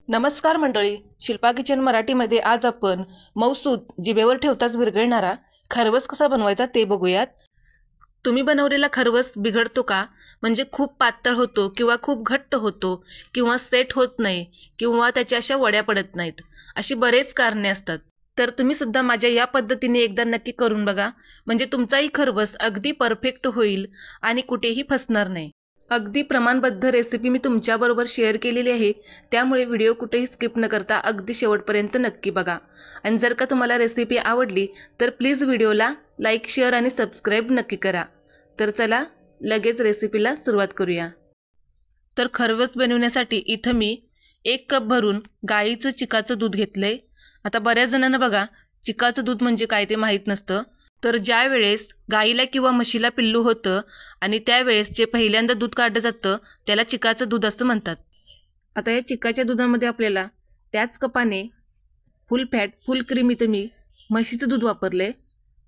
नमस्कार मंडळी, शिल्पा किचन मराठीमध्ये आज आपण मऊसूत जिभेवर ठेवताच विरघळणारा खरवस कसा बनवायचा ते बघूयात। तुम्ही बनवलेला खरवस बिघडतो का? म्हणजे खूप पातळ होतो किंवा खूप घट्ट होतो किंवा सेट होत नाही किंवा त्याच्या अशा वड्या पडत नाहीत, अशी बरेच कारणे असतात। तर तुम्ही सुद्धा माझ्या या पद्धतीने एकदा नक्की करून बघा, म्हणजे तुमचाही खरवस अगदी परफेक्ट होईल आणि कुठेही फसणार नाही। अगदी प्रमाणबद्ध रेसिपी मी तुमच्याबरोबर शेअर केलेली आहे, त्यामुळे व्हिडिओ कुठेही स्किप न करता अगदी शेवटपर्यंत नक्की बघा। आणि जर का तुम्हाला रेसिपी आवडली तर प्लीज व्हिडिओला लाईक, शेअर आणि सबस्क्राईब नक्की करा। तर चला लगेच रेसिपीला सुरुवात करूया। तर खरवस बनवण्यासाठी इथं मी 1 कप भरून गाईचं चिकाचं दूध घेतलंय। आता बऱ्याच जणांना बघा चिकाचं दूध म्हणजे काय ते माहीत नसतं, तर ज्या वेळेस गाईला किंवा म्हशीला पिल्लू होतं आणि त्यावेळेस जे पहिल्यांदा दूध काढलं जातं त्याला चिकाचं दूध असं म्हणतात। आता या चिकाच्या दुधामध्ये आपल्याला त्याच कपाने फुल फॅट फुल क्रीम इथं मी म्हशीचं दूध वापरले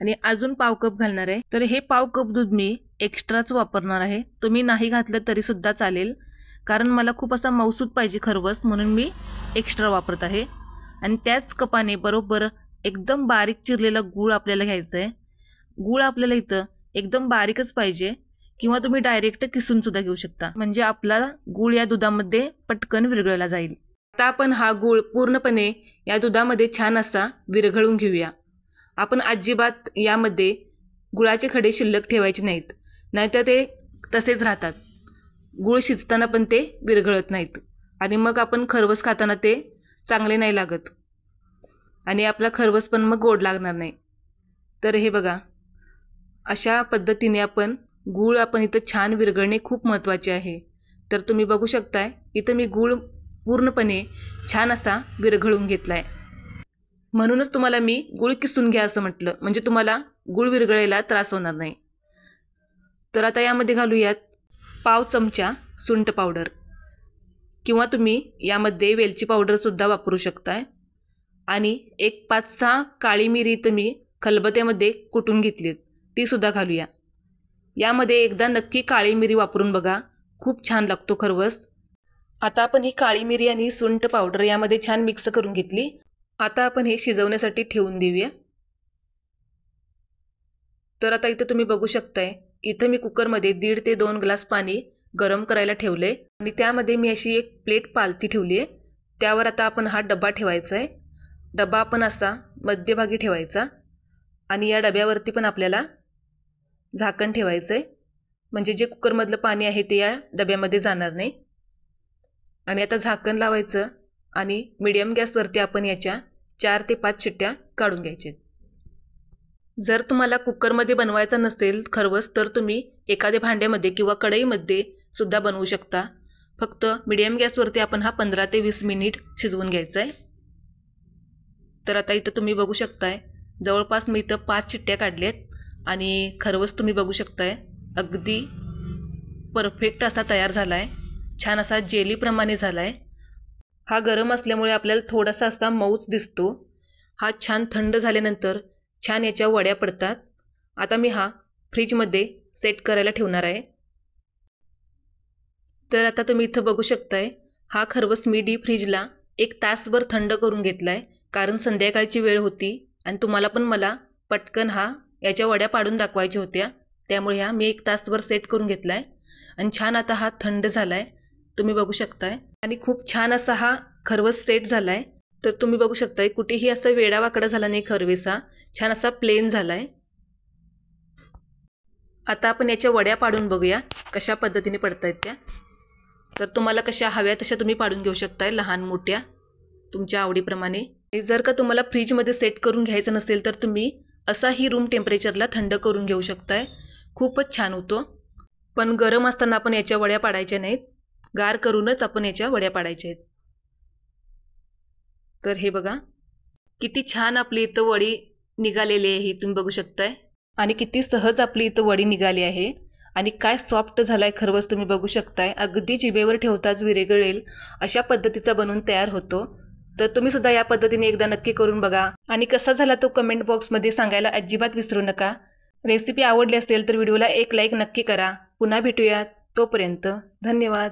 आणि अजून पाव कप घालणार आहे। तर हे पाव कप दूध मी एक्स्ट्राच वापरणार आहे, तुम्ही नाही घातलं तरी सुद्धा चालेल, कारण मला खूप असा मऊसूत पाहिजे खरवस, म्हणून मी एक्स्ट्रा वापरत आहे। आणि त्याच कपाने बरोबर एकदम बारीक चिरलेला गूळ आपल्याला घ्यायचा आहे। गूळ आपल्याला इथं एकदम बारीकच पाहिजे किंवा तुम्ही डायरेक्ट किसून सुद्धा घेऊ शकता, म्हणजे आपला गूळ या दुधामध्ये पटकन विरघळला जाईल। आता आपण हा गूळ पूर्णपणे या दुधामध्ये छान असा विरघळून घेऊया। आपण अजिबात यामध्ये गुळाचे खडे शिल्लक ठेवायचे नाहीत, नाहीतर ते तसेच राहतात। गूळ शिजताना पण ते विरघळत नाहीत आणि मग आपण खरवस खाताना ते चांगले नाही लागत आणि आपला खरवस पण मग गोड लागणार नाही। तर हे बघा, अशा पद्धतीने आपण गूळ इथं छान विरघळणे खूप महत्त्वाचे आहे। तर तुम्ही बघू शकताय इथं मी गूळ पूर्णपणे छान असा विरघळून घेतलाय, म्हणूनच तुम्हाला मी गूळ किसून घ्या असं म्हटलं, म्हणजे तुम्हाला गूळ विरघळायला त्रास होणार नाही। तर आता यामध्ये घालूयात पाव चमचा सुंठ पावडर, किंवा तुम्ही यामध्ये वेलची पावडरसुद्धा वापरू शकताय। आणि एक 5-6 काळी मिरी इथं मी खलबत्त्यामध्ये कुटून घेतलीत, ती सुद्धा घालूया। यामध्ये एकदा नक्की काळी मिरी वापरून बघा, खूप छान लागतो खरवस। आता आपण ही काळी मिरी आणि सुंठ पावडर यामध्ये छान मिक्स करून घेतली। आता आपण हे शिजवण्यासाठी ठेवून देऊया। तर आता इथं तुम्ही बघू शकताय, इथं मी कुकरमध्ये 1.5 ते 2 ग्लास पाणी गरम करायला ठेवले आणि त्यामध्ये मी अशी एक प्लेट पालती ठेवली आहे। त्यावर आता आपण हा डबा ठेवायचा आहे। डबा आपण असा मध्यभागी ठेवायचा आणि या डब्यावरती पण आपल्याला झाकण ठेवायचं आहे, म्हणजे जे कुकरमधलं पाणी आहे ते या डब्यामध्ये जाणार नाही। आणि आता झाकण लावायचं आणि मीडियम गॅसवरती आपण याच्या 4 ते 5 शिट्ट्या काढून घ्यायच्या। जर तुम्हाला कुकरमध्ये बनवायचा नसेल खरवस तर तुम्ही एखाद्या भांड्यामध्ये किंवा कढईमध्ये सुद्धा बनवू शकता, फक्त मीडियम गॅसवरती आपण हा 15 ते 20 मिनिट शिजवून घ्यायचा आहे। तर आता इथं तुम्ही बघू शकताय जवळपास मी इथं 5 शिट्ट्या काढल्यात आणि खरवस तुम्ही बघू शकताय अगदी परफेक्ट असा तयार झाला आहे, छान असा जेलीप्रमाणे झाला आहे। हा गरम असल्यामुळे आपल्याला थोडासा असा मऊच दिसतो। हा छान थंड झाल्यानंतर छान याच्या वड्या पडतात। आता मी हा फ्रीजमध्ये सेट करायला ठेवणार आहे। तर आता तुम्ही इथं बघू शकताय हा खरवस मी डीप फ्रीजला 1 तासभर थंड करून घेतलाय, कारण संध्याकाळची वेळ होती आणि तुम्हाला पण मला पटकन याच्या वड्या पाडून दाखवायच्या होत्या, त्यामुळे मी 1 तासभर सेट करून घेतलाय आणि छान आता हा थंड झालाय, तुम्ही बघू शकताय। आणि खूप छान असा हा खरवस सेट झालाय। तर तुम्ही बघू शकताय कुठेही असं वेडावाकडा झाला नाही खरवस, छान असा प्लेन झालाय। आता आपण याच्या वड्या पाडून बघूया कशा पद्धतीने पडतायत त्या। तर तुम्हाला कशा हव्या तशा तुम्ही पाडून घेऊ शकताय, लहान मोठ्या तुमच्या आवडीप्रमाणे। जर का तुम्हाला फ्रीजमध्ये सेट करून घ्यायचं नसेल तर तुम्ही असाही रूम टेम्परेचरला थंड करून घेऊ शकताय, खूपच छान होतो। पण गरम असताना आपण याच्या वड्या पाडायच्या नाहीत, गार करूनच आपण याच्या वड्या पाडायच्या आहेत। तर हे बघा किती छान आपली इथं वडी निघालेली आहे, तुम्ही बघू शकताय, आणि किती सहज आपली इथं वडी निघाली आहे आणि काय सॉफ्ट झालाय खरवस तुम्ही बघू शकताय, अगदी जिभेवर ठेवताच विरघळेल अशा पद्धतीचा बनवून तयार होतो। तर तुम्ही सुद्धा या पद्धतीने एकदा नक्की करून बघा आणि कसा झाला तो कमेंट बॉक्समध्ये सांगायला अजिबात विसरू नका। रेसिपी आवडली असेल तर व्हिडिओला एक लाईक नक्की करा। पुन्हा भेटूयात, तोपर्यंत धन्यवाद।